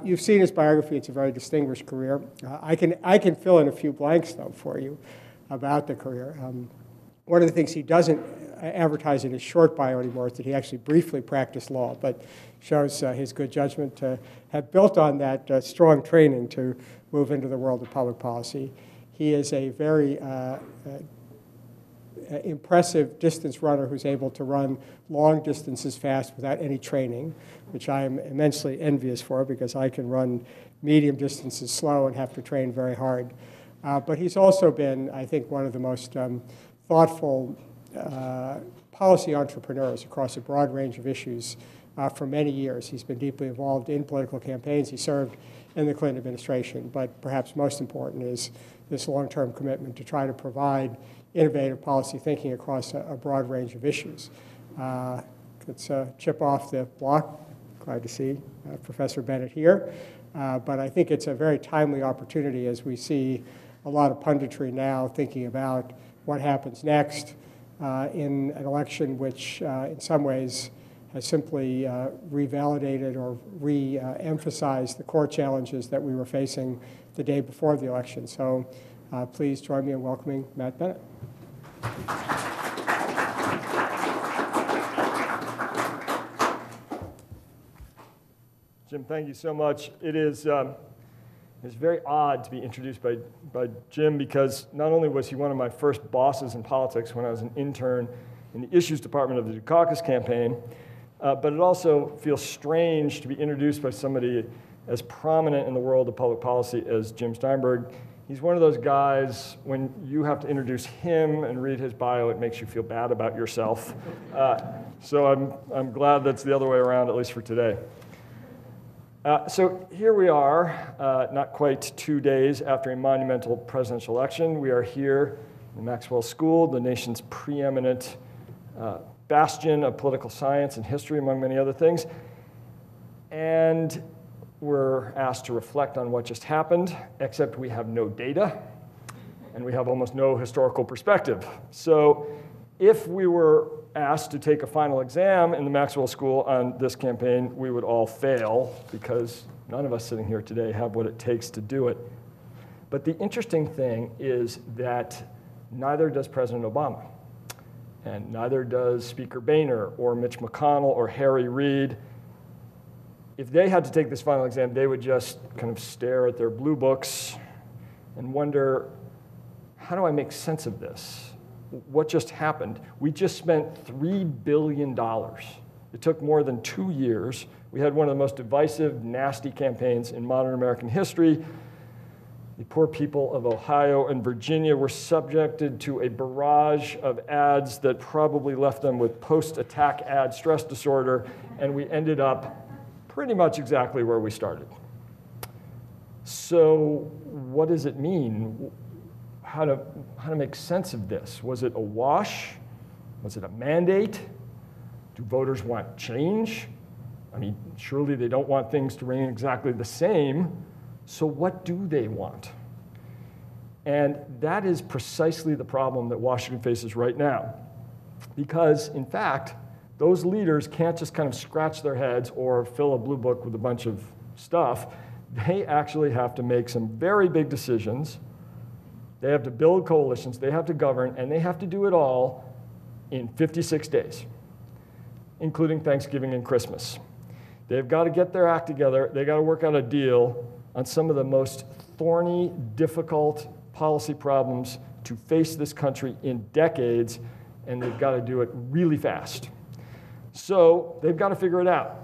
You've seen his biography. It's a very distinguished career. I can fill in a few blanks, though, for you about the career. One of the things he doesn't advertise in his short bio anymore is that he actually briefly practiced law, but shows his good judgment to have built on that strong training to move into the world of public policy. He is a very impressive distance runner who's able to run long distances fast without any training, which I am immensely envious for because I can run medium distances slow and have to train very hard. But he's also been, I think, one of the most thoughtful policy entrepreneurs across a broad range of issues for many years. He's been deeply involved in political campaigns. He served in the Clinton administration, but perhaps most important is this long-term commitment to try to provide innovative policy thinking across a broad range of issues. It's a chip off the block. Glad to see Professor Bennett here. But I think it's a very timely opportunity as we see a lot of punditry now thinking about what happens next in an election which in some ways has simply revalidated or re-emphasized the core challenges that we were facing the day before the election. So please join me in welcoming Matt Bennett. Jim, thank you so much. It's very odd to be introduced by Jim because not only was he one of my first bosses in politics when I was an intern in the issues department of the Dukakis campaign, but it also feels strange to be introduced by somebody as prominent in the world of public policy as Jim Steinberg. He's one of those guys, when you have to introduce him and read his bio, it makes you feel bad about yourself. So I'm glad that's the other way around, at least for today. So here we are, not quite 2 days after a monumental presidential election. We are here in Maxwell School, the nation's preeminent bastion of political science and history, among many other things. And we're asked to reflect on what just happened, except we have no data, and we have almost no historical perspective. So if we were asked to take a final exam in the Maxwell School on this campaign, we would all fail because none of us sitting here today have what it takes to do it. But the interesting thing is that neither does President Obama, and neither does Speaker Boehner or Mitch McConnell or Harry Reid. If they had to take this final exam, they would just kind of stare at their blue books and wonder, how do I make sense of this? What just happened? We just spent $3 billion. It took more than 2 years. We had one of the most divisive, nasty campaigns in modern American history. The poor people of Ohio and Virginia were subjected to a barrage of ads that probably left them with post-attack ad stress disorder, and we ended up pretty much exactly where we started. So what does it mean? How to make sense of this? Was it a wash? Was it a mandate? Do voters want change? I mean, surely they don't want things to remain exactly the same. So what do they want? And that is precisely the problem that Washington faces right now. Because, in fact, those leaders can't just kind of scratch their heads or fill a blue book with a bunch of stuff. They actually have to make some very big decisions. They have to build coalitions, they have to govern, and they have to do it all in 56 days, including Thanksgiving and Christmas. They've got to get their act together. They've got to work out a deal on some of the most thorny, difficult policy problems to face this country in decades, and they've got to do it really fast. So they've got to figure it out.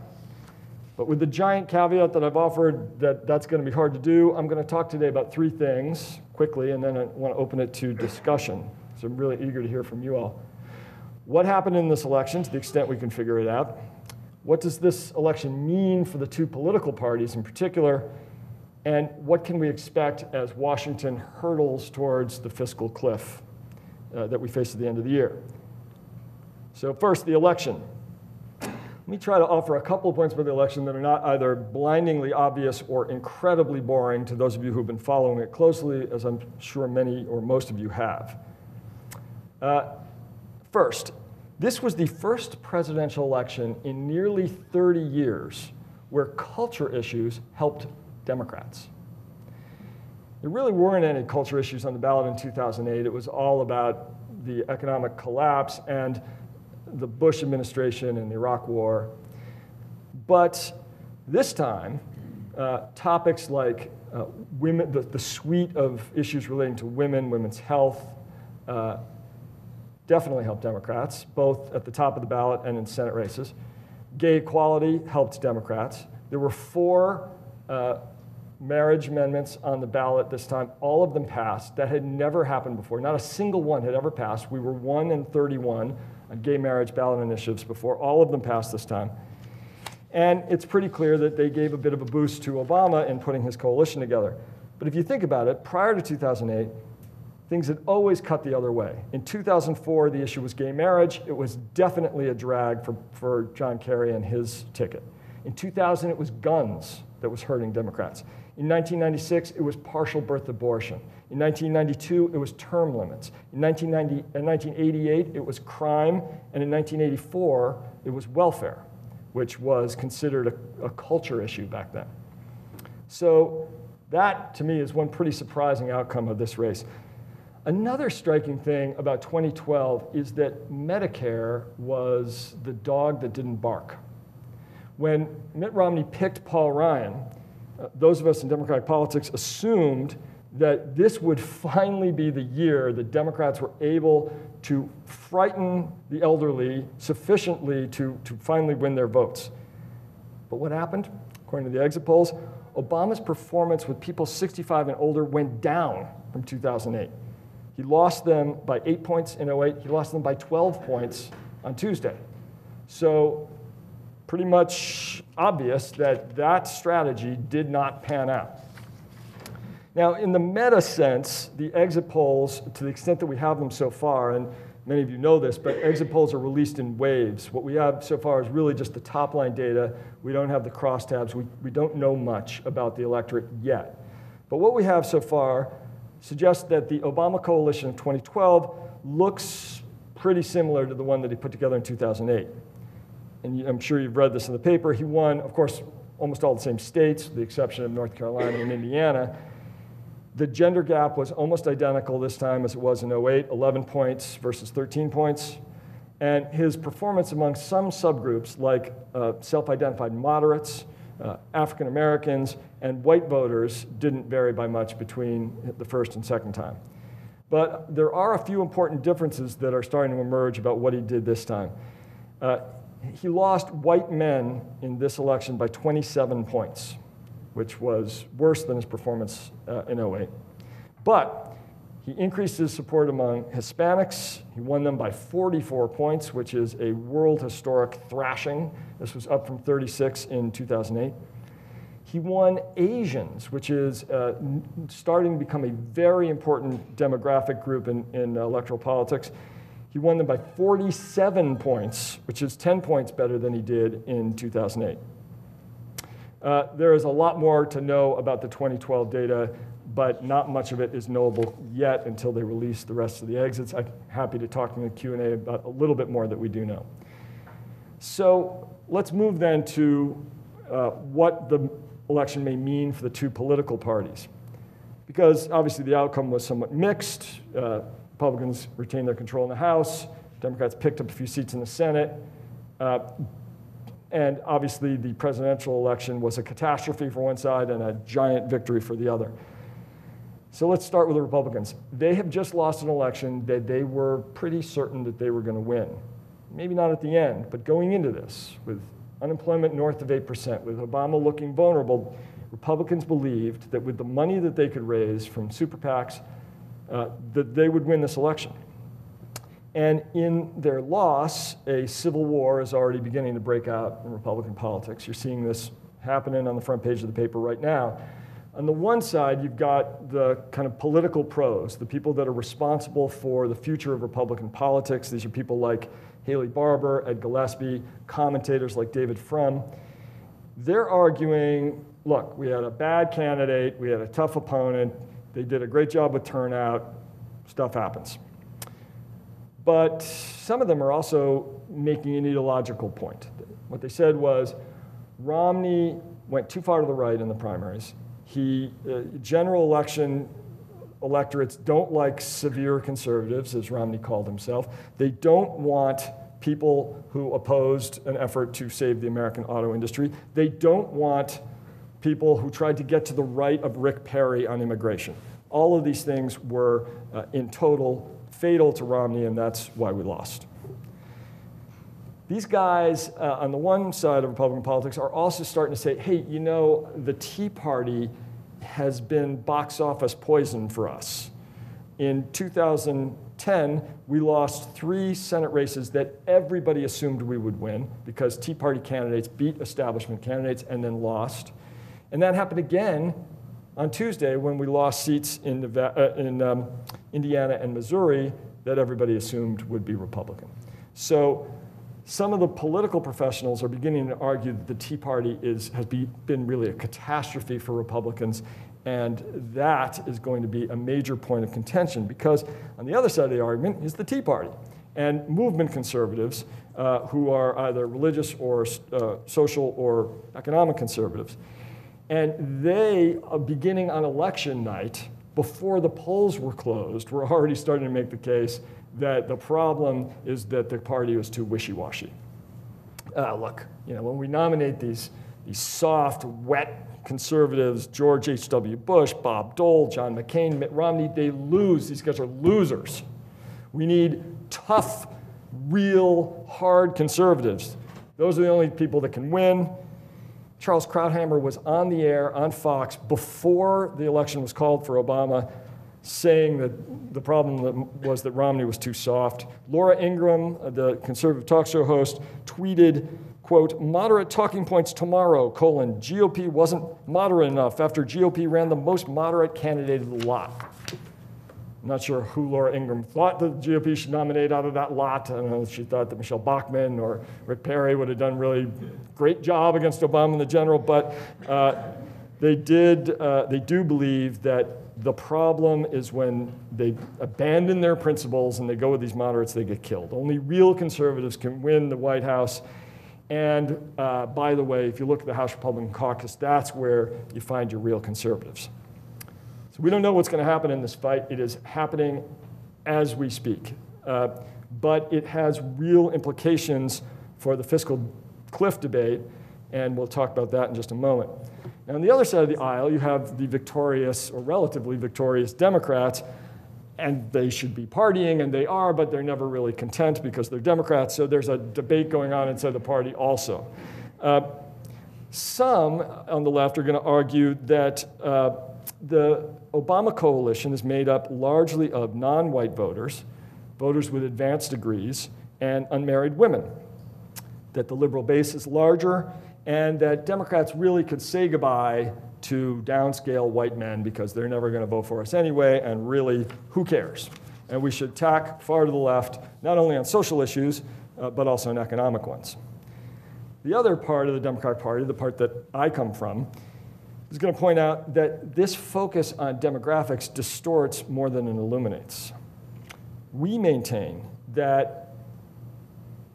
But with the giant caveat that I've offered that that's going to be hard to do, I'm going to talk today about 3 things quickly, and then I want to open it to discussion. So I'm really eager to hear from you all. What happened in this election, to the extent we can figure it out? What does this election mean for the 2 political parties in particular? And what can we expect as Washington hurdles towards the fiscal cliff that we face at the end of the year? So first, the election. Let me try to offer a couple of points about the election that are not either blindingly obvious or incredibly boring to those of you who've been following it closely, as I'm sure many or most of you have. First, this was the first presidential election in nearly 30 years where culture issues helped Democrats. There really weren't any culture issues on the ballot in 2008. It was all about the economic collapse and the Bush administration and the Iraq War. But this time, topics like women, the suite of issues relating to women, women's health, definitely helped Democrats, both at the top of the ballot and in Senate races. Gay equality helped Democrats. There were 4 marriage amendments on the ballot this time. All of them passed. That had never happened before. Not a single one had ever passed. We were 1 in 31 on gay marriage ballot initiatives before. All of them passed this time. And it's pretty clear that they gave a bit of a boost to Obama in putting his coalition together. But if you think about it, prior to 2008, things had always cut the other way. In 2004, the issue was gay marriage. It was definitely a drag for John Kerry and his ticket. In 2000, it was guns that was hurting Democrats. In 1996, it was partial birth abortion. In 1992, it was term limits. In 1988, it was crime. And in 1984, it was welfare, which was considered a culture issue back then. So that, to me, is one pretty surprising outcome of this race. Another striking thing about 2012 is that Medicare was the dog that didn't bark. When Mitt Romney picked Paul Ryan, those of us in Democratic politics assumed that this would finally be the year that Democrats were able to frighten the elderly sufficiently to finally win their votes. But what happened? According to the exit polls, Obama's performance with people 65 and older went down from 2008. He lost them by 8 points in 2008. He lost them by 12 points on Tuesday. So pretty much obvious that that strategy did not pan out. Now, in the meta sense, the exit polls, to the extent that we have them so far, and many of you know this, but exit polls are released in waves. What we have so far is really just the top line data. We don't have the crosstabs. We don't know much about the electorate yet. But what we have so far suggests that the Obama coalition of 2012 looks pretty similar to the one that he put together in 2008. And I'm sure you've read this in the paper. He won, of course, almost all the same states, with the exception of North Carolina and Indiana. The gender gap was almost identical this time as it was in 2008, 11 points versus 13 points. And his performance among some subgroups, like self-identified moderates, African Americans, and white voters, didn't vary by much between the first and second time. But there are a few important differences that are starting to emerge about what he did this time. He lost white men in this election by 27 points, which was worse than his performance in 2008. But he increased his support among Hispanics. He won them by 44 points, which is a world historic thrashing. This was up from 36 in 2008. He won Asians, which is starting to become a very important demographic group in electoral politics. He won them by 47 points, which is 10 points better than he did in 2008. There is a lot more to know about the 2012 data, but not much of it is knowable yet until they release the rest of the exits. I'm happy to talk in the Q&A about a little bit more that we do know. So let's move then to what the election may mean for the two political parties. Because obviously the outcome was somewhat mixed. Republicans retained their control in the House. Democrats picked up a few seats in the Senate. And obviously the presidential election was a catastrophe for one side and a giant victory for the other. So let's start with the Republicans. They have just lost an election that they were pretty certain that they were going to win. Maybe not at the end, but going into this, with unemployment north of 8%, with Obama looking vulnerable, Republicans believed that with the money that they could raise from super PACs, that they would win this election. And in their loss, a civil war is already beginning to break out in Republican politics. You're seeing this happening on the front page of the paper right now. On the one side, you've got the kind of political pros, the people that are responsible for the future of Republican politics. These are people like Haley Barbour, Ed Gillespie, commentators like David Frum. They're arguing, look, we had a bad candidate, we had a tough opponent, they did a great job with turnout, stuff happens. But some of them are also making an ideological point. What they said was, Romney went too far to the right in the primaries. General election electorates don't like severe conservatives, as Romney called himself. They don't want people who opposed an effort to save the American auto industry. They don't want people who tried to get to the right of Rick Perry on immigration. All of these things were, in total, fatal to Romney, and that's why we lost. These guys on the one side of Republican politics are also starting to say, hey, you know, the Tea Party has been box office poison for us. In 2010, we lost 3 Senate races that everybody assumed we would win because Tea Party candidates beat establishment candidates and then lost. And that happened again on Tuesday when we lost seats in Indiana and Missouri that everybody assumed would be Republican. So some of the political professionals are beginning to argue that the Tea Party has been really a catastrophe for Republicans, and that is going to be a major point of contention because on the other side of the argument is the Tea Party and movement conservatives who are either religious or social or economic conservatives. And they, beginning on election night, before the polls were closed, were already starting to make the case that the problem is that the party was too wishy-washy. Look, you know, when we nominate these soft, wet conservatives, George H.W. Bush, Bob Dole, John McCain, Mitt Romney, they lose. These guys are losers. We need tough, real, hard conservatives. Those are the only people that can win. Charles Krauthammer was on the air on Fox before the election was called for Obama, saying that the problem was that Romney was too soft. Laura Ingraham, the conservative talk show host, tweeted, quote, moderate talking points tomorrow, GOP wasn't moderate enough after GOP ran the most moderate candidate of the lot. I'm not sure who Laura Ingraham thought the GOP should nominate out of that lot. I don't know if she thought that Michelle Bachmann or Rick Perry would have done a really great job against Obama in the general, but they do believe that the problem is when they abandon their principles and they go with these moderates, they get killed. Only real conservatives can win the White House. And by the way, if you look at the House Republican caucus, that's where you find your real conservatives. So we don't know what's going to happen in this fight. It is happening as we speak. But it has real implications for the fiscal cliff debate, and we'll talk about that in just a moment. Now, on the other side of the aisle, you have the victorious, or relatively victorious, Democrats, and they should be partying, and they are, but they're never really content because they're Democrats, so there's a debate going on inside the party also. Some on the left are going to argue that the Obama coalition is made up largely of non-white voters, voters with advanced degrees, and unmarried women, that the liberal base is larger, and that Democrats really could say goodbye to downscale white men because they're never going to vote for us anyway, and really, who cares? And we should tack far to the left, not only on social issues, but also on economic ones. The other part of the Democratic Party, the part that I come from, is going to point out that this focus on demographics distorts more than it illuminates. We maintain that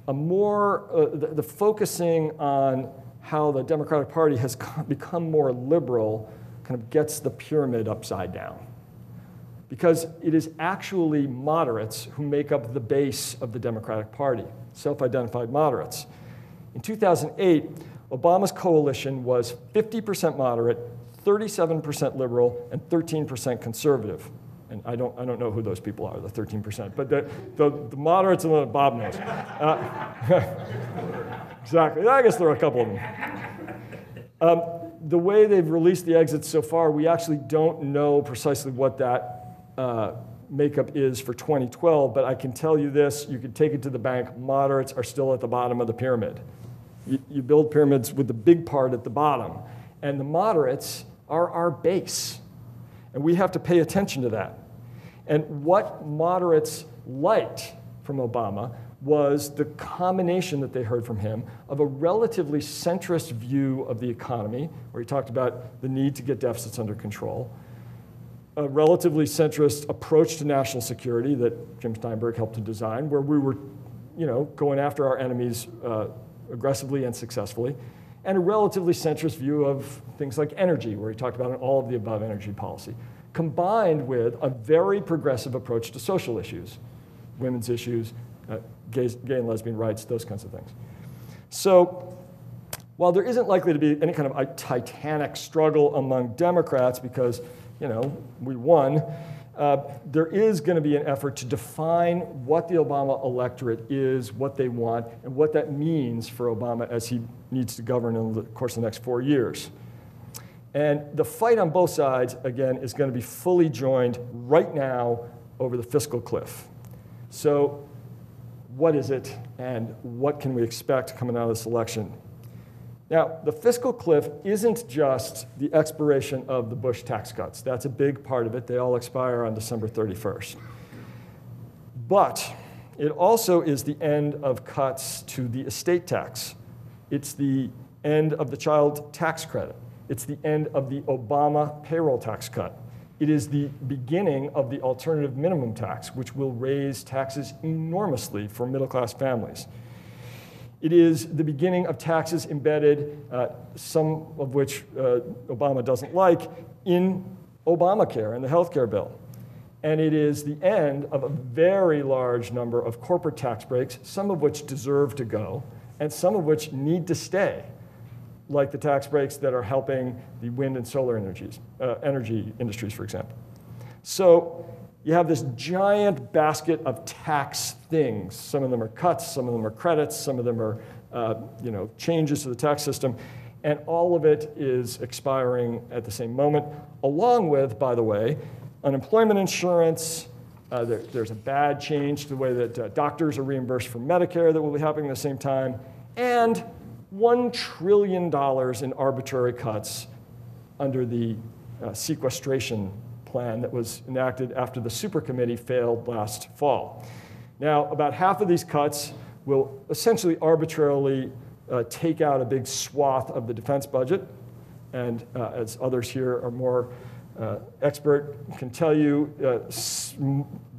the focusing on how the Democratic Party has become more liberal kind of gets the pyramid upside down. Because it is actually moderates who make up the base of the Democratic Party, self-identified moderates. In 2008, Obama's coalition was 50% moderate, 37% liberal, and 13% conservative. And I don't know who those people are, the 13%, but the moderates and Bob knows. Exactly, I guess there are a couple of them. The way they've released the exits so far, we actually don't know precisely what that makeup is for 2012, but I can tell you this, you can take it to the bank, moderates are still at the bottom of the pyramid. You build pyramids with the big part at the bottom, and the moderates are our base, and we have to pay attention to that. And what moderates liked from Obama was the combination that they heard from him of a relatively centrist view of the economy, where he talked about the need to get deficits under control, a relatively centrist approach to national security that Jim Steinberg helped to design, where we were, going after our enemies aggressively and successfully, and a relatively centrist view of things like energy, where he talked about an all-of-the-above energy policy, combined with a very progressive approach to social issues, women's issues, gay and lesbian rights, those kinds of things. So while there isn't likely to be any kind of a titanic struggle among Democrats because, we won, there is going to be an effort to define what the Obama electorate is, what they want, and what that means for Obama as he needs to govern in the course of the next 4 years. And the fight on both sides, again, is going to be fully joined right now over the fiscal cliff. So what is it, and what can we expect coming out of this election? Now, the fiscal cliff isn't just the expiration of the Bush tax cuts. That's a big part of it. They all expire on December 31st. But it also is the end of cuts to the estate tax. It's the end of the child tax credit. It's the end of the Obama payroll tax cut. It is the beginning of the alternative minimum tax, which will raise taxes enormously for middle-class families. It is the beginning of taxes embedded, some of which Obama doesn't like, in Obamacare and the health care bill. And it is the end of a very large number of corporate tax breaks, some of which deserve to go, and some of which need to stay, like the tax breaks that are helping the wind and solar energy industries, for example. So you have this giant basket of tax things. Some of them are cuts, some of them are credits, some of them are changes to the tax system, and all of it is expiring at the same moment, along with, by the way, unemployment insurance. There's a bad change to the way that doctors are reimbursed for Medicare that will be happening at the same time, and $1 trillion in arbitrary cuts under the sequestration plan that was enacted after the supercommittee failed last fall. Now, about half of these cuts will essentially arbitrarily take out a big swath of the defense budget. And as others here are more expert can tell you,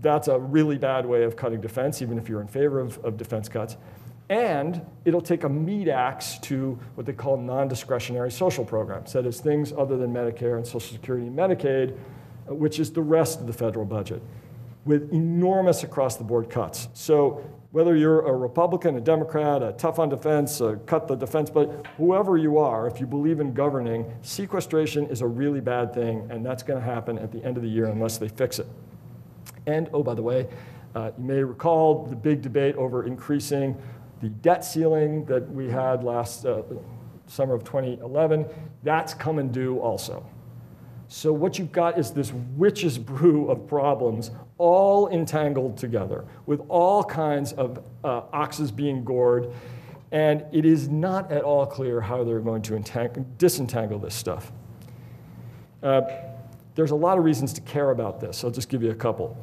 that's a really bad way of cutting defense, even if you're in favor of defense cuts. And it'll take a meat axe to what they call non-discretionary social programs. That is, things other than Medicare and Social Security and Medicaid, which is the rest of the federal budget, with enormous across-the-board cuts. So whether you're a Republican, a Democrat, a tough on defense, cut the defense budget, whoever you are, if you believe in governing, sequestration is a really bad thing, and that's going to happen at the end of the year unless they fix it. And, oh, by the way, you may recall the big debate over increasing the debt ceiling that we had last summer of 2011. That's coming due also. So what you've got is this witch's brew of problems all entangled together with all kinds of oxes being gored, and it is not at all clear how they're going to disentangle this stuff. There's a lot of reasons to care about this. I'll just give you a couple.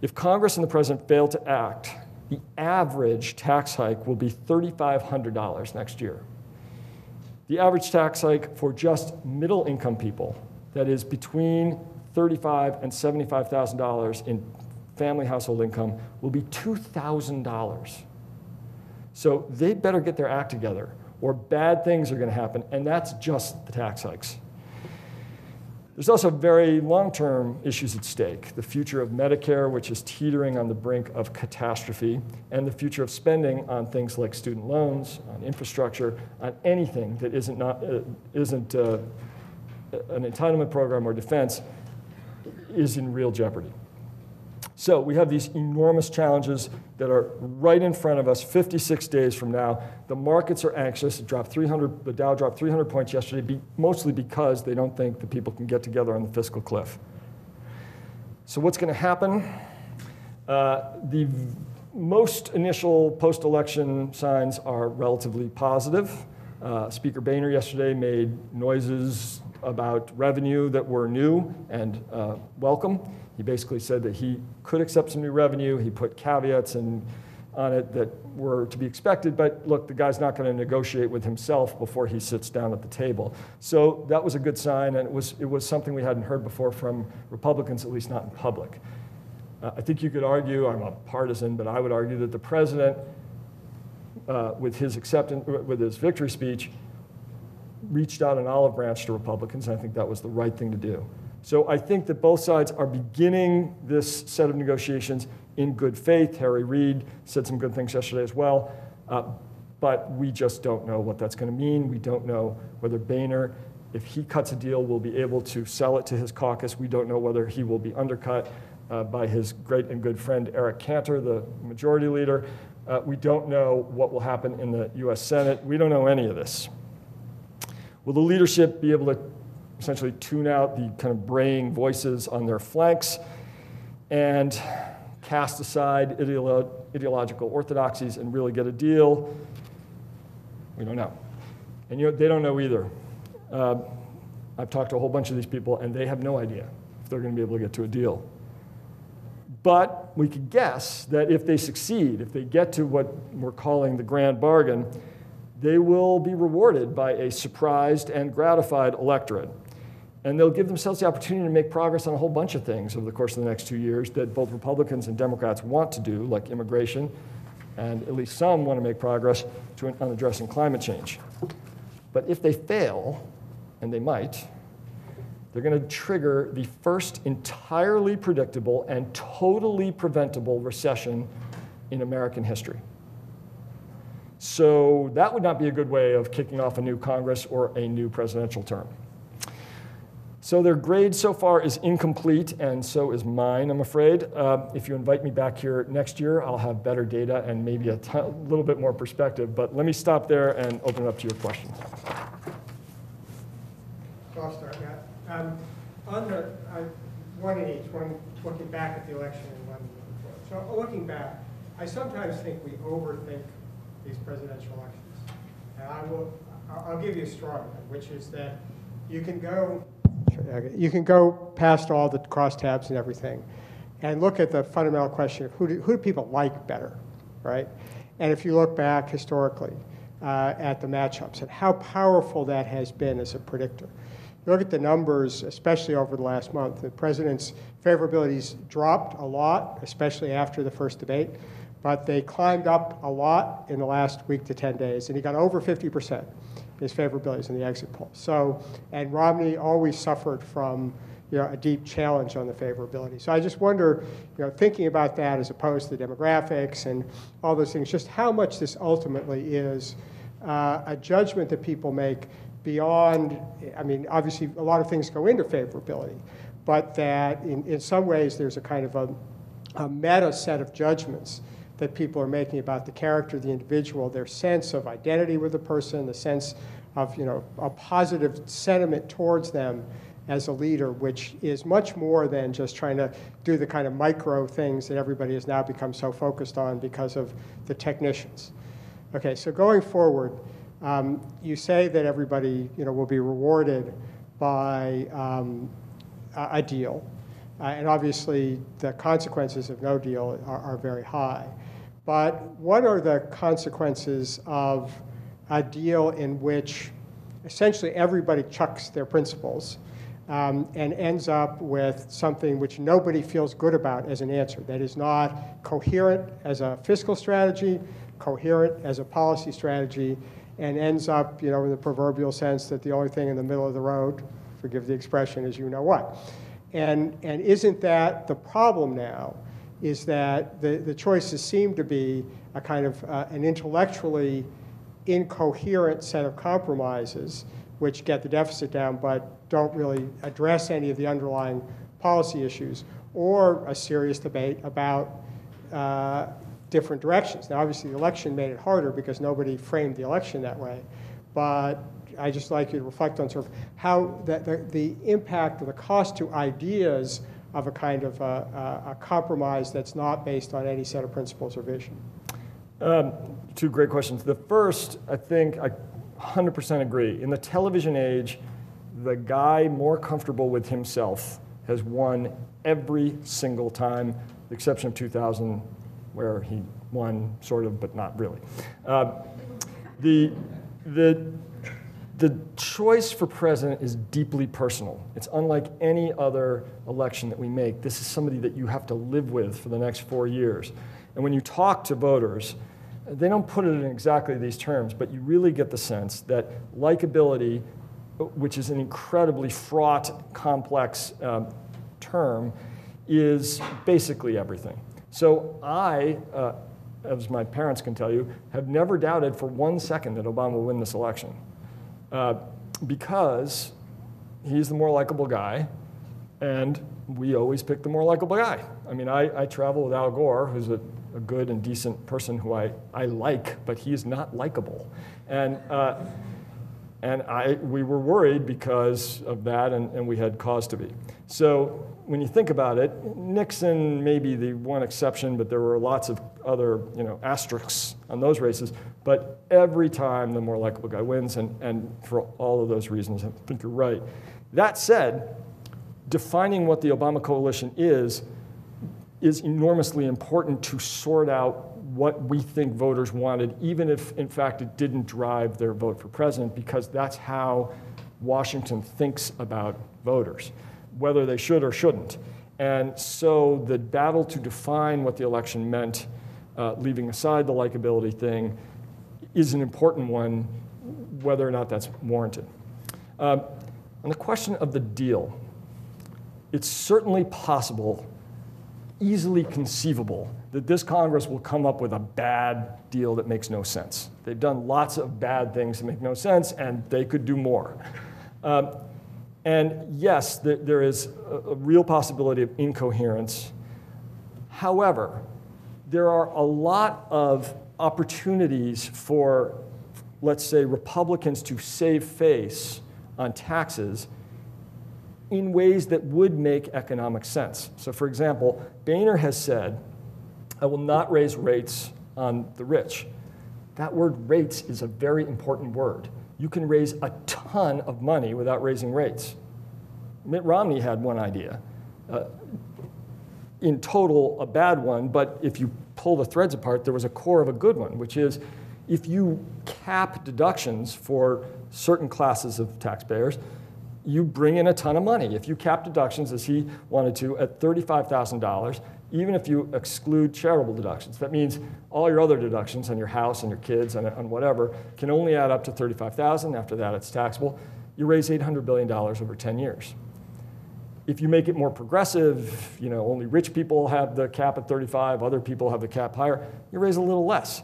If Congress and the president fail to act, the average tax hike will be $3,500 next year. The average tax hike for just middle-income people, that is between $35,000 and $75,000 in family household income, will be $2,000. So they better get their act together, or bad things are going to happen, and that's just the tax hikes. There's also very long-term issues at stake. The future of Medicare, which is teetering on the brink of catastrophe, and the future of spending on things like student loans, on infrastructure, on anything that isn't an entitlement program or defense, is in real jeopardy. So we have these enormous challenges that are right in front of us 56 days from now. The markets are anxious. The Dow dropped 300 points yesterday, mostly because they don't think the people can get together on the fiscal cliff. So what's going to happen? The most initial post-election signs are relatively positive. Speaker Boehner yesterday made noises about revenue that were new and welcome. He basically said that he could accept some new revenue. He put caveats on it that were to be expected, but look, the guy's not going to negotiate with himself before he sits down at the table. So that was a good sign, and it was something we hadn't heard before from Republicans, at least not in public. I think you could argue, I'm a partisan, but I would argue that the president, with his victory speech, reached out an olive branch to Republicans, and I think that was the right thing to do. So I think that both sides are beginning this set of negotiations in good faith. Harry Reid said some good things yesterday as well, but we just don't know what that's going to mean. We don't know whether Boehner, if he cuts a deal, will be able to sell it to his caucus. We don't know whether he will be undercut by his great and good friend Eric Cantor, the majority leader. We don't know what will happen in the US Senate. We don't know any of this. Will the leadership be able to essentially tune out the kind of braying voices on their flanks and cast aside ideological orthodoxies and really get a deal? We don't know. And they don't know either. I've talked to a whole bunch of these people, and they have no idea if they're going to be able to get to a deal. But we could guess that if they succeed, if they get to what we're calling the grand bargain, they will be rewarded by a surprised and gratified electorate. And they'll give themselves the opportunity to make progress on a whole bunch of things over the course of the next 2 years that both Republicans and Democrats want to do, like immigration, and at least some want to make progress on addressing climate change. But if they fail, and they might, they're going to trigger the first entirely predictable and totally preventable recession in American history. So that would not be a good way of kicking off a new Congress or a new presidential term. So their grade so far is incomplete, and so is mine, I'm afraid. If you invite me back here next year, I'll have better data and maybe a little bit more perspective. But let me stop there and open it up to your questions. So I'll start, Matt. One in each, one looking back at the election and one looking forward. So looking back, I sometimes think we overthink these presidential elections. And I'll give you a straw man, which is that you can go past all the crosstabs and everything and look at the fundamental question of who do people like better, right? And if you look back historically at the matchups and how powerful that has been as a predictor. You look at the numbers, especially over the last month. The president's favorabilities dropped a lot, especially after the first debate, but they climbed up a lot in the last week to 10 days, and he got over 50% his favorabilities in the exit poll. So, and Romney always suffered from a deep challenge on the favorability. So I just wonder, thinking about that as opposed to the demographics and all those things, just how much this ultimately is a judgment that people make beyond, I mean, obviously a lot of things go into favorability, but that in some ways there's a kind of a meta set of judgments that people are making about the character of the individual, their sense of identity with the person, the sense of a positive sentiment towards them as a leader, which is much more than just trying to do the kind of micro things that everybody has now become so focused on because of the technicians. Okay, so going forward, you say that everybody will be rewarded by a deal, and obviously the consequences of no deal are very high. But what are the consequences of a deal in which essentially everybody chucks their principles and ends up with something which nobody feels good about as an answer, that is not coherent as a fiscal strategy, coherent as a policy strategy, and ends up, in the proverbial sense that the only thing in the middle of the road, forgive the expression, is what. And isn't that the problem now, is that the choices seem to be a kind of an intellectually incoherent set of compromises which get the deficit down but don't really address any of the underlying policy issues, or a serious debate about different directions. Now, obviously, the election made it harder because nobody framed the election that way. But I'd just like you to reflect on sort of how the impact or the cost to ideas of a kind of a compromise that's not based on any set of principles or vision. Two great questions. The first, I think I 100% agree. In the television age, the guy more comfortable with himself has won every single time, with the exception of 2000, where he won, sort of, but not really. The choice for president is deeply personal. It's unlike any other election that we make. This is somebody that you have to live with for the next 4 years. And when you talk to voters, they don't put it in exactly these terms, but you really get the sense that likability, which is an incredibly fraught, complex term, is basically everything. So I, as my parents can tell you, have never doubted for 1 second that Obama will win this election because he's the more likable guy, and we always pick the more likable guy. I mean, I travel with Al Gore, who's a good and decent person who I like, but he is not likable. And we were worried because of that, and we had cause to be. So when you think about it, Nixon may be the one exception, but there were lots of other asterisks on those races. But every time the more likable guy wins, and for all of those reasons, I think you're right. That said, defining what the Obama coalition is enormously important to sort out what we think voters wanted, even if, in fact, it didn't drive their vote for president, because that's how Washington thinks about voters, whether they should or shouldn't. And so the battle to define what the election meant, leaving aside the likability thing, is an important one, whether or not that's warranted. On the question of the deal, it's certainly possible, easily conceivable, that this Congress will come up with a bad deal that makes no sense. They've done lots of bad things that make no sense, and they could do more. And yes, there is a real possibility of incoherence. However, there are a lot of opportunities for, let's say, Republicans to save face on taxes in ways that would make economic sense. So for example, Boehner has said, I will not raise rates on the rich. That word rates is a very important word. You can raise a ton of money without raising rates. Mitt Romney had one idea. In total, a bad one, but if you pull the threads apart, there was a core of a good one, which is if you cap deductions for certain classes of taxpayers, you bring in a ton of money. If you cap deductions, as he wanted to, at $35,000, even if you exclude charitable deductions, that means all your other deductions on your house and your kids and on whatever can only add up to $35,000. After that, it's taxable. You raise $800 billion over 10 years. If you make it more progressive, only rich people have the cap at 35, other people have the cap higher, you raise a little less.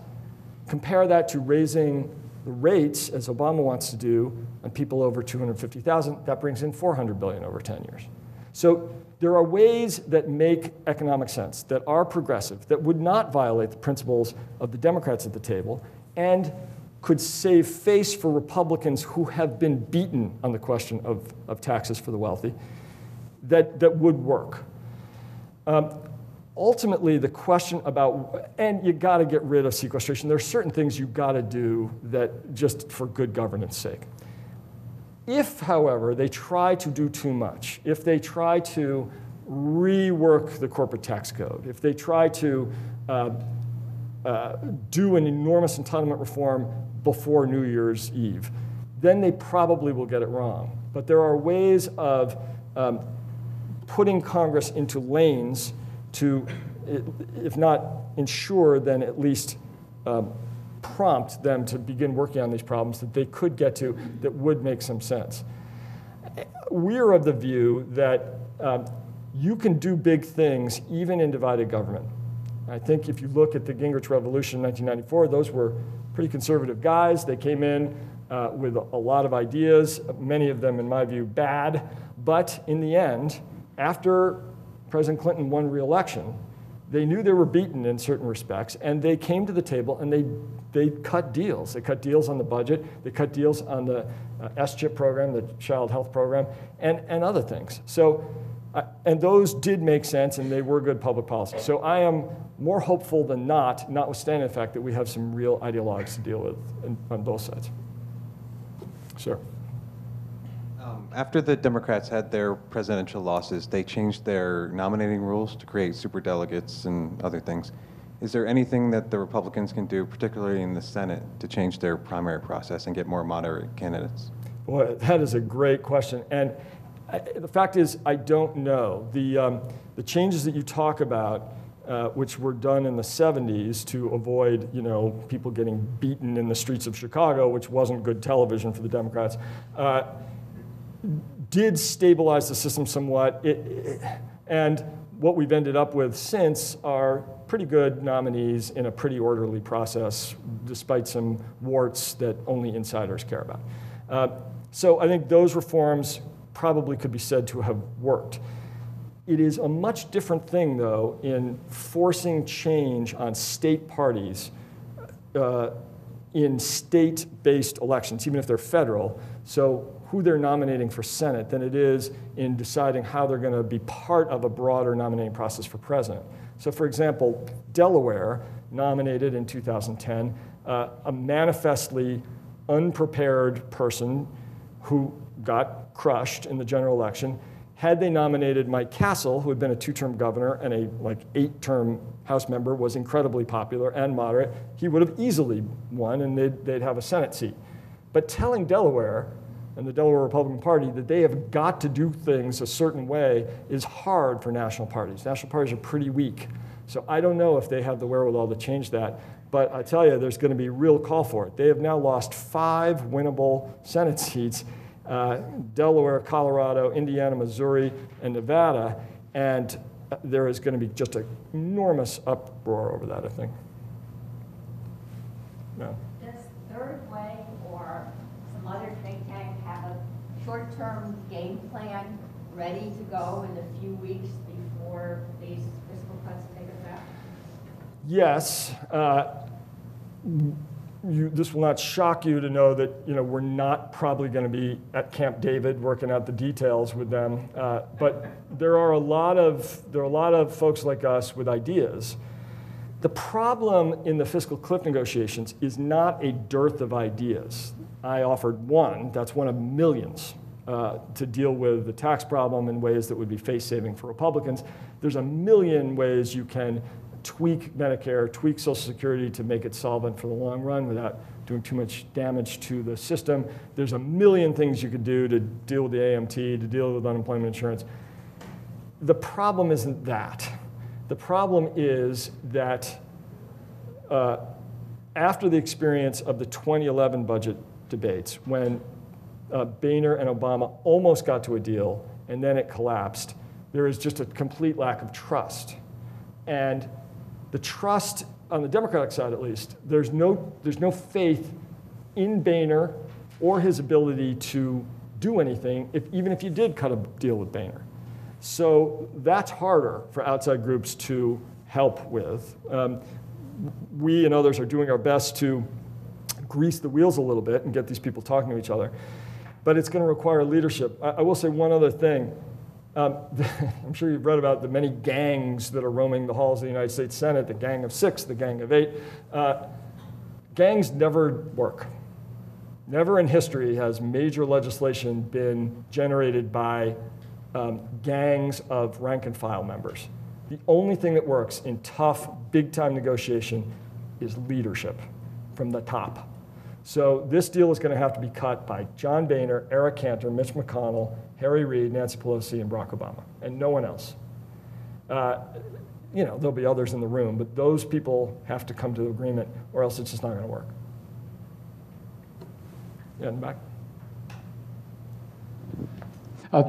Compare that to raising the rates, as Obama wants to do, on people over 250,000, that brings in $400 billion over 10 years. So there are ways that make economic sense, that are progressive, that would not violate the principles of the Democrats at the table, and could save face for Republicans who have been beaten on the question of taxes for the wealthy, that would work. Ultimately, the question about, and you got to get rid of sequestration. There are certain things you got to do that just for good governance sake. If, however, they try to do too much, if they try to rework the corporate tax code, if they try to do an enormous entitlement reform before New Year's Eve, then they probably will get it wrong. But there are ways of putting Congress into lanes to, if not ensure, then at least prompt them to begin working on these problems that they could get to that would make some sense. We're of the view that you can do big things even in divided government. I think if you look at the Gingrich Revolution in 1994, those were pretty conservative guys. They came in with a lot of ideas, many of them, in my view, bad. But in the end, after President Clinton won re-election, they knew they were beaten in certain respects, and they came to the table and they cut deals. They cut deals on the budget, they cut deals on the SCHIP program, the child health program, and other things. So, and those did make sense, and they were good public policy. So I am more hopeful than not, notwithstanding the fact that we have some real ideologues to deal with on both sides. Sure. After the Democrats had their presidential losses, they changed their nominating rules to create superdelegates and other things. Is there anything that the Republicans can do, particularly in the Senate, to change their primary process and get more moderate candidates? Boy, that is a great question. And the fact is, I don't know. The changes that you talk about which were done in the 70s to avoid, people getting beaten in the streets of Chicago, which wasn't good television for the Democrats, did stabilize the system somewhat. And what we've ended up with since are pretty good nominees in a pretty orderly process, despite some warts that only insiders care about. So I think those reforms probably could be said to have worked. It is a much different thing, though, in forcing change on state parties in state-based elections, even if they're federal, so who they're nominating for Senate, than it is in deciding how they're going to be part of a broader nominating process for president. So, for example, Delaware nominated in 2010 a manifestly unprepared person who got crushed in the general election. Had they nominated Mike Castle, who had been a 2-term governor and a 8-term House member, was incredibly popular and moderate, he would have easily won and they'd have a Senate seat. But telling Delaware and the Delaware Republican Party that they have got to do things a certain way is hard for national parties. National parties are pretty weak. So I don't know if they have the wherewithal to change that. But I tell you, there's going to be a real call for it. They have now lost 5 winnable Senate seats, Delaware, Colorado, Indiana, Missouri, and Nevada. And there is going to be just an enormous uproar over that, I think. No. Does Third Way or some other think tank have a short-term game plan ready to go in a few weeks before these fiscal cuts take effect? Yes. This will not shock you to know that we're not probably going to be at Camp David working out the details with them. But there are a lot of folks like us with ideas. The problem in the Fiscal Cliff negotiations is not a dearth of ideas. I offered one, that's one of millions, to deal with the tax problem in ways that would be face-saving for Republicans. There's a million ways you can tweak Medicare, tweak Social Security to make it solvent for the long run without doing too much damage to the system. There's a million things you could do to deal with the AMT, to deal with unemployment insurance. The problem isn't that. The problem is that after the experience of the 2011 budget debates, when Boehner and Obama almost got to a deal and then it collapsed, there is just a complete lack of trust. And the trust on the Democratic side, at least, there's no faith in Boehner or his ability to do anything, even if you did cut a deal with Boehner. So that's harder for outside groups to help with. We and others are doing our best to grease the wheels a little bit and get these people talking to each other. But it's going to require leadership. I will say one other thing. I'm sure you've read about the many gangs that are roaming the halls of the United States Senate, the Gang of 6, the Gang of 8. Gangs never work. Never in history has major legislation been generated by gangs of rank and file members. The only thing that works in tough, big-time negotiation is leadership from the top. So this deal is going to have to be cut by John Boehner, Eric Cantor, Mitch McConnell, Harry Reid, Nancy Pelosi, and Barack Obama, and no one else. There'll be others in the room, but those people have to come to an agreement, or else it's just not going to work. Yeah, in the back. I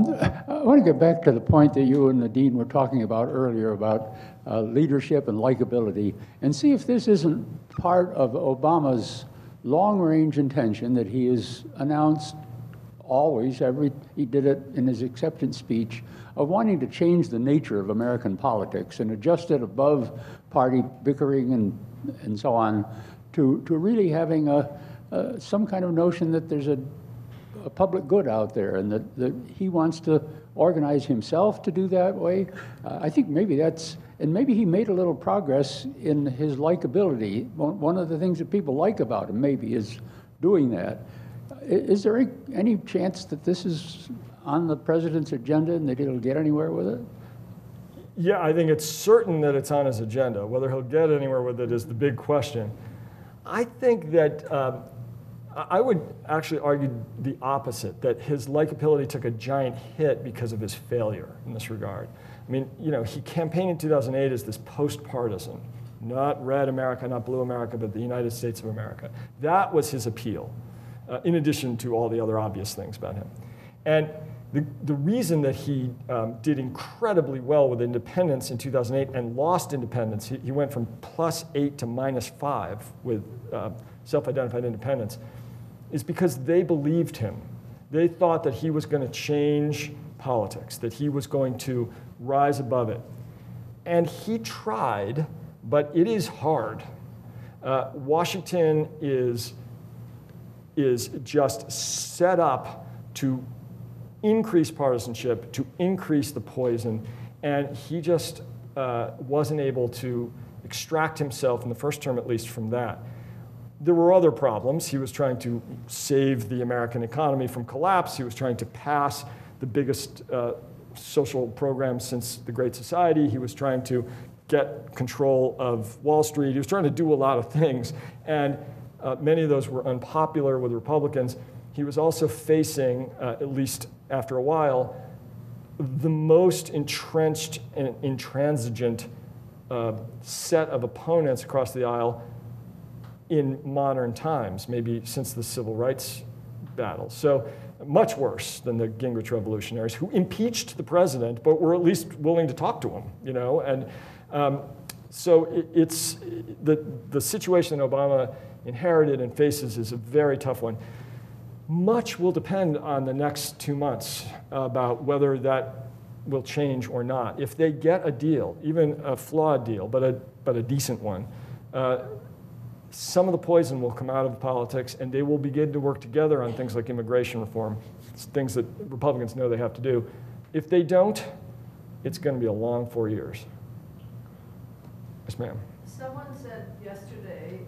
want to get back to the point that you and Nadine were talking about earlier about leadership and likability, and see if this isn't part of Obama's long-range intention that he has announced always, he did it in his acceptance speech, of wanting to change the nature of American politics and adjust it above party bickering and so on to really having some kind of notion that there's a public good out there and that he wants to organize himself to do that way. I think maybe maybe he made a little progress in his likability. One of the things that people like about him maybe is doing that. Is there any chance that this is on the president's agenda and that he'll get anywhere with it? Yeah, I think it's certain that it's on his agenda. Whether he'll get anywhere with it is the big question. I think that I would actually argue the opposite, that his likability took a giant hit because of his failure in this regard. I mean, he campaigned in 2008 as this post-partisan, not red America, not blue America, but the United States of America. That was his appeal, in addition to all the other obvious things about him. And the reason that he did incredibly well with independence in 2008 and lost independence, he went from +8 to -5 with self-identified independence, is because they believed him. They thought that he was going to change politics, that he was going to rise above it. And he tried, but it is hard. Washington is just set up to increase partisanship, to increase the poison, and he just wasn't able to extract himself, in the first term at least, from that. There were other problems. He was trying to save the American economy from collapse. He was trying to pass the biggest social program since the Great Society. He was trying to get control of Wall Street. He was trying to do a lot of things, and many of those were unpopular with Republicans. He was also facing, at least after a while, the most entrenched and intransigent set of opponents across the aisle in modern times, maybe since the civil rights battle. So much worse than the Gingrich revolutionaries, who impeached the president, but were at least willing to talk to him, And so it's the situation that Obama inherited and faces is a very tough one. Much will depend on the next 2 months about whether that will change or not. If they get a deal, even a flawed deal, but a decent one, some of the poison will come out of politics, and they will begin to work together on things like immigration reform, things that Republicans know they have to do. If they don't, it's going to be a long 4 years. Yes, ma'am. Someone said yesterday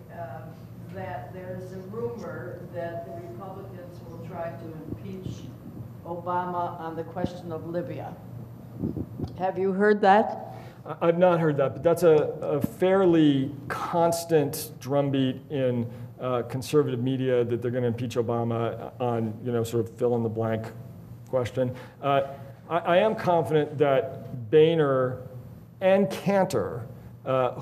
that there's a rumor that the Republicans will try to impeach Obama on the question of Libya. Have you heard that? I've not heard that, but that's a fairly constant drumbeat in conservative media that they're going to impeach Obama on, sort of fill-in-the-blank question. I am confident that Boehner and Cantor,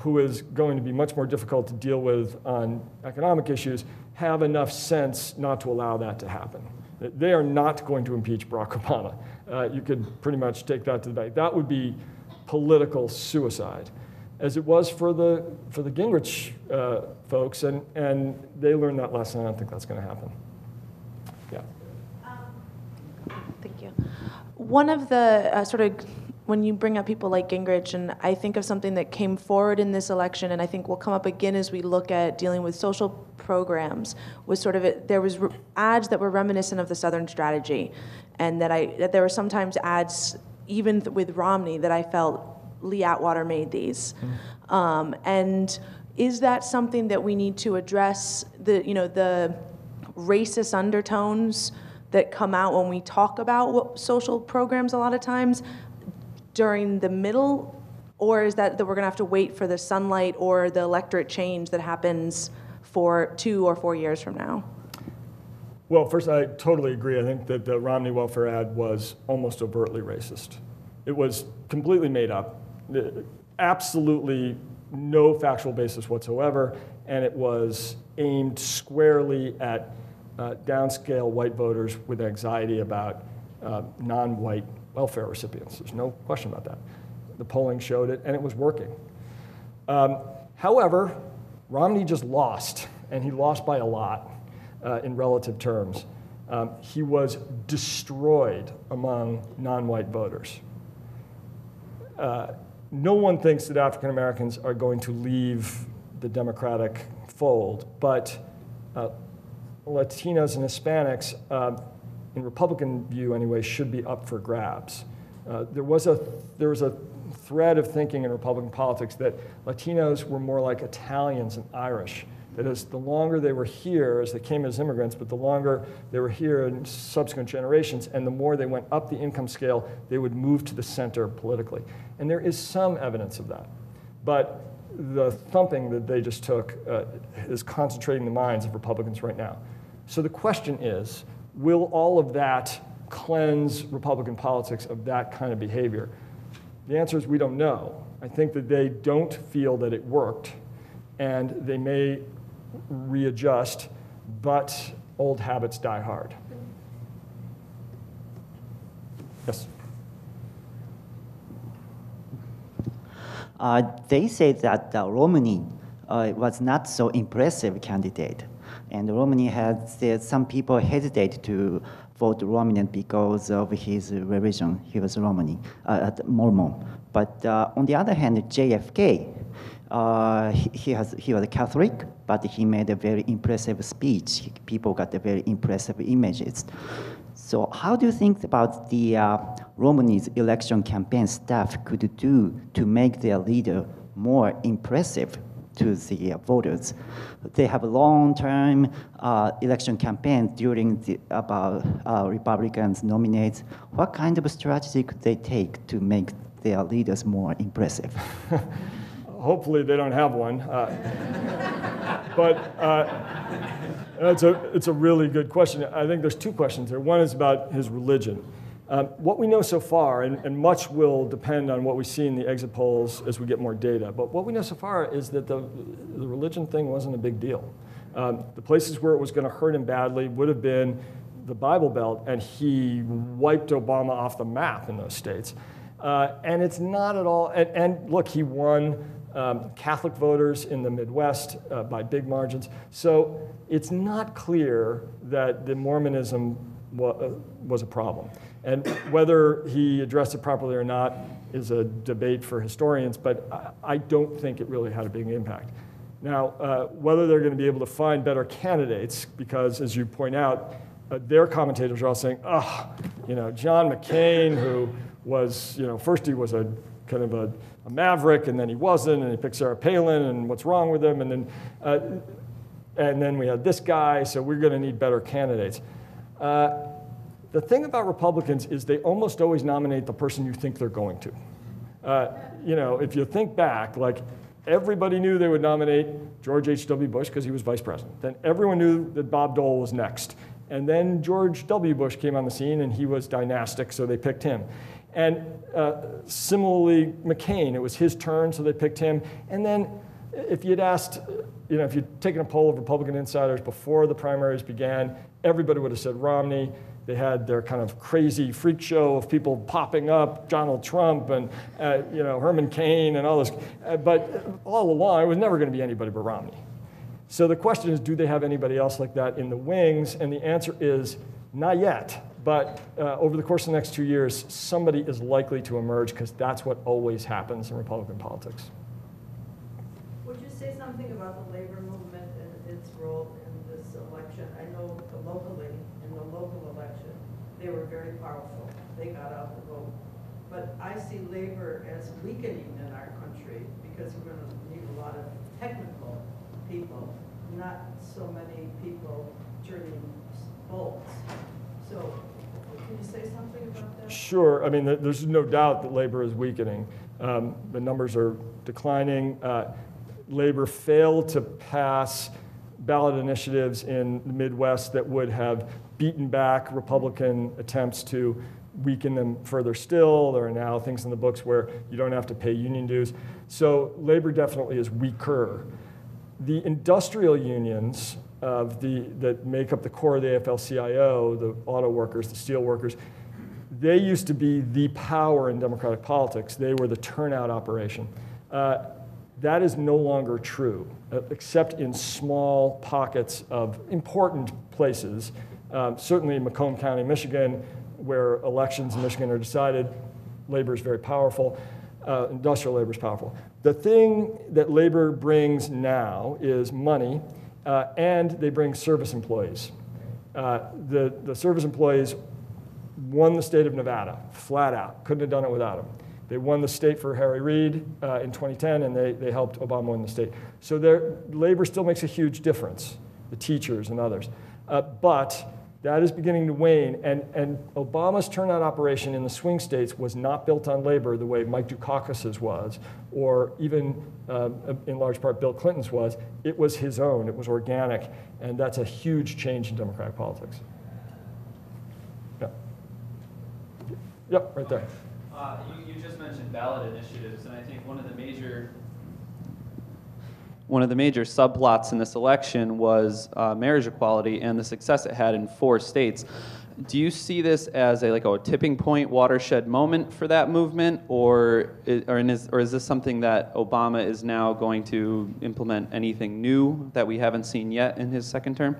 who is going to be much more difficult to deal with on economic issues, have enough sense not to allow that to happen. They are not going to impeach Barack Obama. You could pretty much take that to the bank. That would be political suicide, as it was for the Gingrich folks, and they learned that lesson. I don't think that's going to happen. Yeah. Thank you. One of the when you bring up people like Gingrich, and I think of something that came forward in this election, and I think will come up again as we look at dealing with social programs, was there was ads that were reminiscent of the Southern strategy, and that there were sometimes ads, even with Romney, that I felt Lee Atwater made these. Mm-hmm. And is that something that we need to address, the racist undertones that come out when we talk about social programs a lot of times during the middle, or is that we're gonna have to wait for the sunlight or the electorate change that happens for 2 or 4 years from now? Well, first, I totally agree. I think that the Romney welfare ad was almost overtly racist. It was completely made up, absolutely no factual basis whatsoever, and it was aimed squarely at downscale white voters with anxiety about non-white welfare recipients. There's no question about that. The polling showed it, and it was working. However, Romney just lost, and he lost by a lot in relative terms. He was destroyed among non-white voters. No one thinks that African Americans are going to leave the Democratic fold, but Latinos and Hispanics, in Republican view anyway, should be up for grabs. There was a thread of thinking in Republican politics that Latinos were more like Italians and Irish. That is, the longer they were here, as they came as immigrants, but the longer they were here in subsequent generations, and the more they went up the income scale, they would move to the center politically. And there is some evidence of that. But the thumping that they just took is concentrating the minds of Republicans right now. So the question is, will all of that cleanse Republican politics of that kind of behavior? The answer is we don't know. I think that they don't feel that it worked, and they may readjust, but old habits die hard. Yes? They say that Romney was not so impressive candidate. And Romney had said some people hesitate to vote Romney because of his religion. He was Romney, Mormon. But on the other hand, JFK, he was a Catholic, but he made a very impressive speech. People got a very impressive images. So how do you think about the Romney's election campaign staff could do to make their leader more impressive to the voters? They have a long-term election campaign during about Republicans nominate. What kind of strategy could they take to make their leaders more impressive? Hopefully they don't have one. It's a really good question. I think there's two questions there. One is about his religion. What we know so far, and much will depend on what we see in the exit polls as we get more data, but what we know so far is that the religion thing wasn't a big deal. The places where it was going to hurt him badly would have been the Bible Belt, and he wiped Obama off the map in those states. And it's not at all, and look, he won Catholic voters in the Midwest by big margins. So it's not clear that the Mormonism was a problem. And whether he addressed it properly or not is a debate for historians, but I don't think it really had a big impact. Now, whether they're going to be able to find better candidates, because as you point out, their commentators are all saying, John McCain, who was, first he was a kind of a maverick, and then he wasn't, and he picked Sarah Palin, and what's wrong with him, and then we had this guy, so we're going to need better candidates. The thing about Republicans is they almost always nominate the person you think they're going to. If you think back, like everybody knew they would nominate George H.W. Bush because he was vice president. Then everyone knew that Bob Dole was next. And then George W. Bush came on the scene, and he was dynastic, so they picked him. And similarly, McCain, it was his turn, so they picked him. And then if you'd asked, if you'd taken a poll of Republican insiders before the primaries began, everybody would have said Romney. They had their kind of crazy freak show of people popping up, Donald Trump and Herman Cain and all this. But all along, it was never going to be anybody but Romney. So the question is, do they have anybody else like that in the wings? And the answer is not yet. But over the course of the next 2 years, somebody is likely to emerge because that's what always happens in Republican politics. Would you say something about the labor movement and its role in this election? I know locally, in the local election, they were very powerful. They got out the vote. But I see labor as weakening in our country because we're going to need a lot of technical people, not so many people turning bolts. So can you say something about that? Sure. I mean, there's no doubt that labor is weakening. The numbers are declining. Labor failed to pass ballot initiatives in the Midwest that would have beaten back Republican attempts to weaken them further still. There are now things in the books where you don't have to pay union dues. So labor definitely is weaker. The industrial unions that make up the core of the AFL-CIO, the auto workers, the steel workers, they used to be the power in Democratic politics. They were the turnout operation. That is no longer true, except in small pockets of important places. Certainly in Macomb County, Michigan, where elections in Michigan are decided, labor is very powerful. Industrial labor is powerful. The thing that labor brings now is money, and they bring service employees. The service employees won the state of Nevada, flat out. Couldn't have done it without them. They won the state for Harry Reid in 2010, and they helped Obama win the state. So labor still makes a huge difference, the teachers and others. But That is beginning to wane, and Obama's turnout operation in the swing states was not built on labor the way Mike Dukakis's was, or even in large part Bill Clinton's was. It was his own, it was organic, and that's a huge change in Democratic politics. Yeah. Yep, right there. You just mentioned ballot initiatives, and I think one of the major subplots in this election was marriage equality and the success it had in 4 states. Do you see this as a tipping point, watershed moment for that movement, or is this something that Obama is now going to implement anything new that we haven't seen yet in his second term?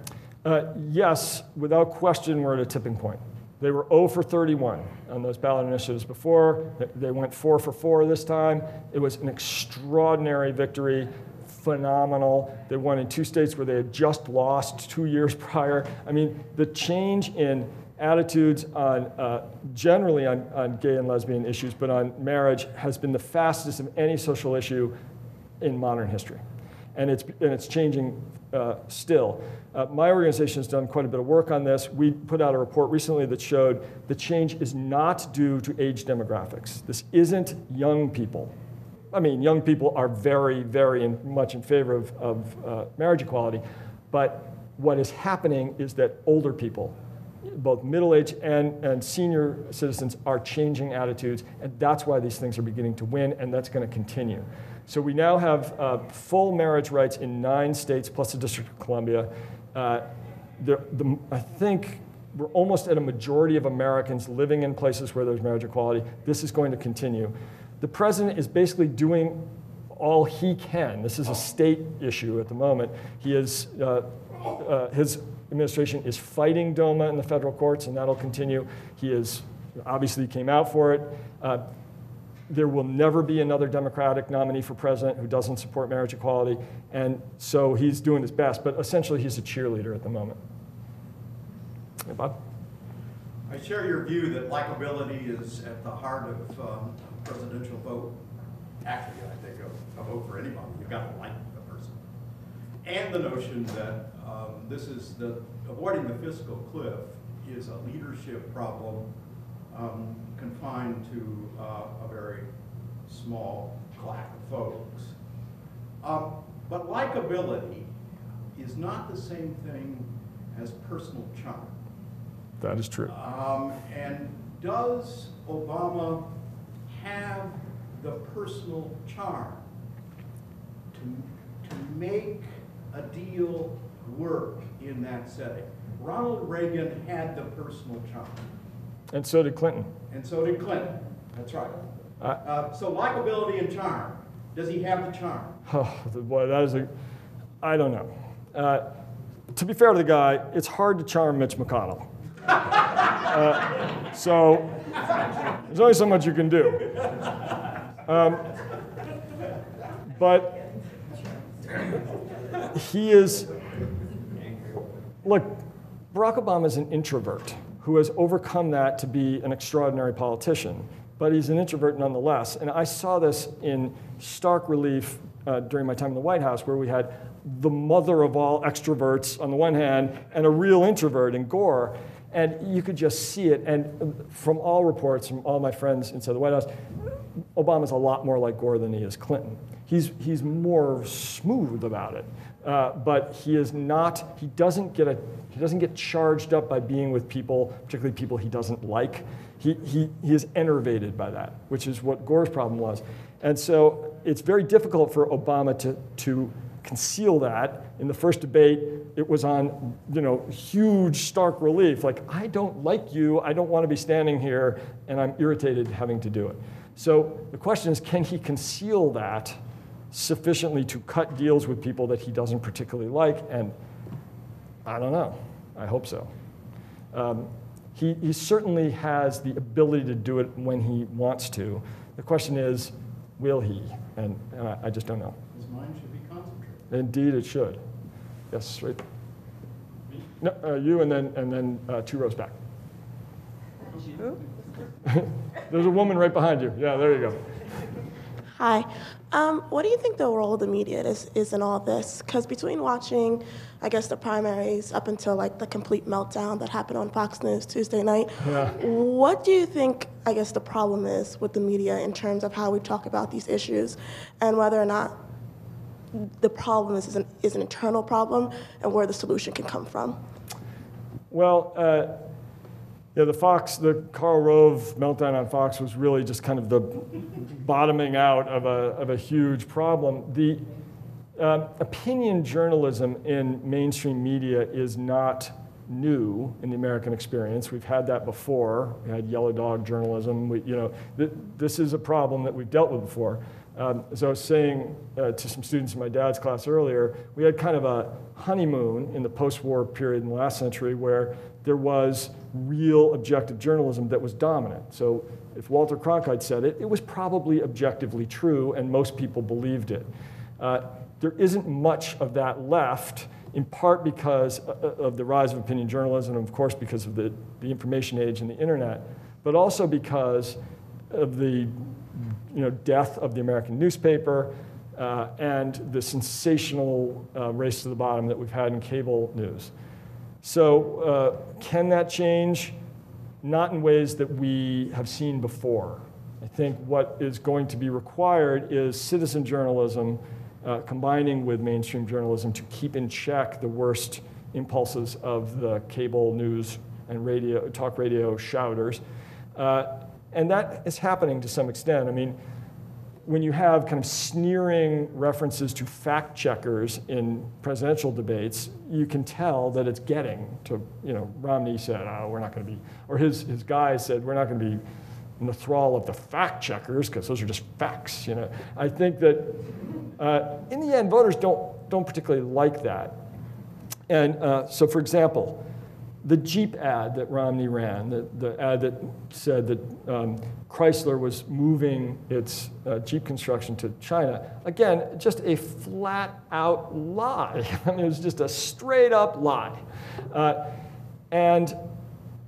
Yes, without question, we're at a tipping point. They were 0 for 31 on those ballot initiatives before. They went 4 for 4 this time. It was an extraordinary victory. Phenomenal. They won in 2 states where they had just lost 2 years prior. I mean, the change in attitudes on generally on gay and lesbian issues, but on marriage has been the fastest of any social issue in modern history, and it's changing still. My organization has done quite a bit of work on this. We put out a report recently that showed the change is not due to age demographics. This isn't young people. I mean, young people are very, very much in favor of marriage equality, but what is happening is that older people, both middle-aged and senior citizens, are changing attitudes, and that's why these things are beginning to win, and that's going to continue. So we now have full marriage rights in 9 states plus the District of Columbia. I think we're almost at a majority of Americans living in places where there's marriage equality. This is going to continue. The president is basically doing all he can. This is a state issue at the moment. His administration is fighting DOMA in the federal courts, and that'll continue. He obviously came out for it. There will never be another Democratic nominee for president who doesn't support marriage equality, and so he's doing his best, but essentially he's a cheerleader at the moment. Hey, Bob? I share your view that likability is at the heart of a presidential vote. Actually, I think a vote for anybody, you've got to like the person. And the notion that avoiding the fiscal cliff is a leadership problem confined to a very small class of folks. But likability is not the same thing as personal charm. That is true. And does Obama have the personal charm to make a deal work in that setting? Ronald Reagan had the personal charm. And so did Clinton. And so did Clinton. That's right. So likability and charm. Does he have the charm? Oh, boy, I don't know. To be fair to the guy, it's hard to charm Mitch McConnell. So there's only so much you can do. But he is, look, Barack Obama is an introvert who has overcome that to be an extraordinary politician, but he's an introvert nonetheless. And I saw this in stark relief during my time in the White House, where we had the mother of all extroverts on the one hand and a real introvert in Gore. And you could just see it. And from all reports, from all my friends inside the White House, Obama's a lot more like Gore than he is Clinton. He's more smooth about it. But he is not, he doesn't get charged up by being with people, particularly people he doesn't like. He is enervated by that, which is what Gore's problem was. And so it's very difficult for Obama to conceal that. In the first debate, it was on, huge, stark relief. Like, I don't like you, I don't want to be standing here, and I'm irritated having to do it. So the question is, can he conceal that sufficiently to cut deals with people that he doesn't particularly like? And I don't know. I hope so. He certainly has the ability to do it when he wants to. The question is, will he? And I just don't know. His mind should be concentrated. Indeed, it should. Yes, right. No, you, and then 2 rows back. There's a woman right behind you. Yeah, there you go. Hi. What do you think the role of the media is in all this? Because between watching, I guess, the primaries up until like the complete meltdown that happened on Fox News Tuesday night, what do you think, I guess, the problem is with the media in terms of how we talk about these issues and whether or not the problem is an internal problem and where the solution can come from? Well, the Karl Rove meltdown on Fox was really just kind of the bottoming out of a huge problem. The opinion journalism in mainstream media is not new in the American experience. We've had that before. We had yellow dog journalism. This is a problem that we've dealt with before. As I was saying to some students in my dad's class earlier, we had kind of a honeymoon in the post-war period in the last century where there was real objective journalism that was dominant. So if Walter Cronkite said it, it was probably objectively true, and most people believed it. There isn't much of that left, in part because of the rise of opinion journalism, and of course because of the information age and the internet, but also because of the death of the American newspaper and the sensational race to the bottom that we've had in cable news. So can that change? Not in ways that we have seen before. I think what is going to be required is citizen journalism combining with mainstream journalism to keep in check the worst impulses of the cable news and talk radio shouters. And that is happening to some extent. I mean, when you have kind of sneering references to fact checkers in presidential debates, you can tell that it's getting to, Romney said, oh, we're not going to be, or his guys said, we're not going to be in the thrall of the fact checkers because those are just facts. I think that in the end, voters don't particularly like that. And so, for example, the Jeep ad that Romney ran, the ad that said that Chrysler was moving its Jeep construction to China, again, just a flat-out lie. I mean, it was just a straight-up lie. And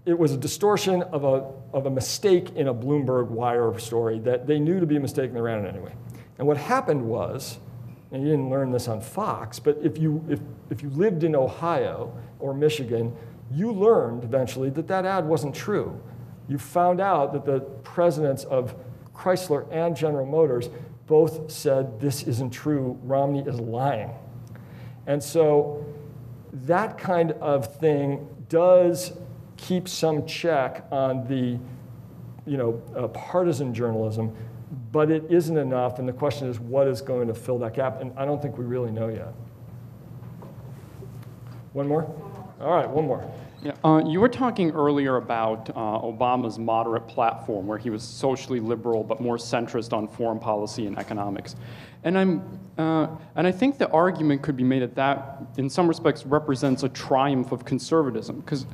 it was a distortion of a mistake in a Bloomberg Wire story that they knew to be a mistake and they ran it anyway. And what happened was, and you didn't learn this on Fox, but if you lived in Ohio or Michigan, you learned eventually that ad wasn't true. You found out that the presidents of Chrysler and General Motors both said, this isn't true, Romney is lying. And so that kind of thing does keep some check on the partisan journalism, but it isn't enough, and the question is what is going to fill that gap, and I don't think we really know yet. One more? All right, one more. Yeah, you were talking earlier about Obama's moderate platform, where he was socially liberal but more centrist on foreign policy and economics. And I think the argument could be made that in some respects represents a triumph of conservatism. Because,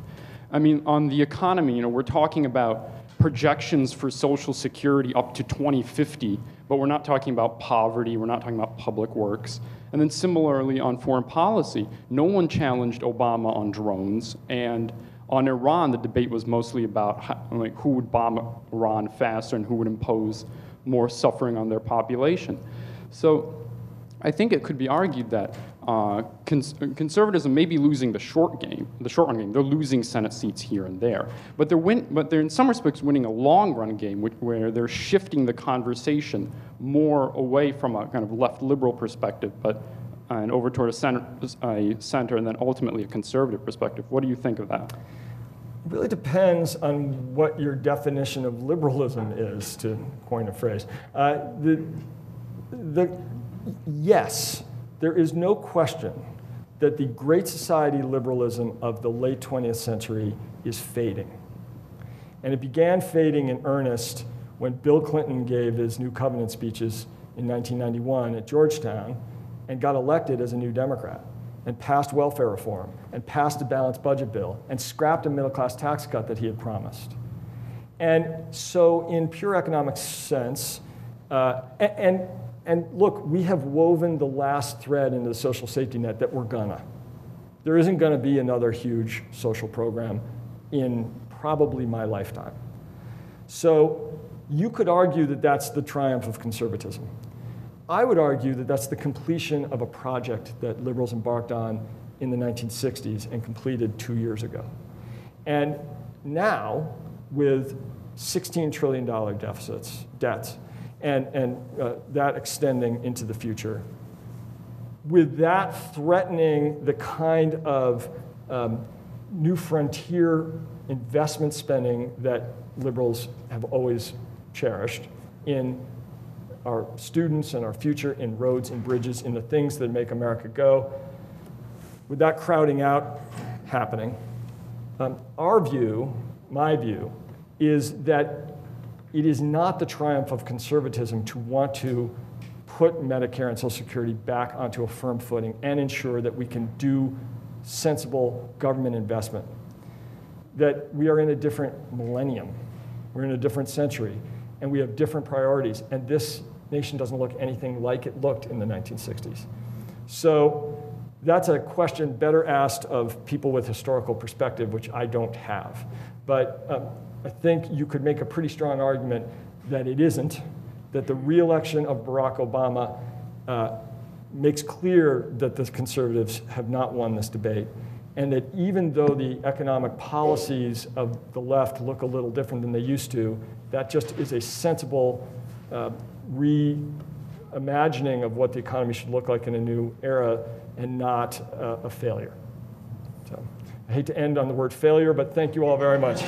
I mean, on the economy, we're talking about projections for Social Security up to 2050, but we're not talking about poverty, we're not talking about public works. And then similarly on foreign policy, no one challenged Obama on drones, and on Iran, the debate was mostly about who would bomb Iran faster and who would impose more suffering on their population. So I think it could be argued that conservatism may be losing the short run game. They're losing Senate seats here and there, but they're in some respects winning a long run game where they're shifting the conversation more away from a kind of left liberal perspective, and over toward a center and then ultimately a conservative perspective. What do you think of that? It really depends on what your definition of liberalism is, to coin a phrase. Yes, there is no question that the Great Society liberalism of the late 20th century is fading. And it began fading in earnest when Bill Clinton gave his New Covenant speeches in 1991 at Georgetown and got elected as a New Democrat and passed welfare reform and passed a balanced budget bill and scrapped a middle-class tax cut that he had promised. And so in pure economic sense, and look, we have woven the last thread into the social safety net that we're gonna. There isn't gonna be another huge social program in probably my lifetime. So you could argue that that's the triumph of conservatism. I would argue that that's the completion of a project that liberals embarked on in the 1960s and completed 2 years ago. And now, with $16 trillion debts, and that extending into the future, with that threatening the kind of new frontier investment spending that liberals have always cherished in our students and our future, in roads and bridges, in the things that make America go, with that crowding out happening, our view, my view, is that it is not the triumph of conservatism to want to put Medicare and Social Security back onto a firm footing and ensure that we can do sensible government investment. That we are in a different millennium, we're in a different century, and we have different priorities, and this nation doesn't look anything like it looked in the 1960s. So that's a question better asked of people with historical perspective, which I don't have. But I think you could make a pretty strong argument that it isn't, that the re-election of Barack Obama makes clear that the conservatives have not won this debate, and that even though the economic policies of the left look a little different than they used to, that just is a sensible reimagining of what the economy should look like in a new era and not a failure. So I hate to end on the word failure, but thank you all very much.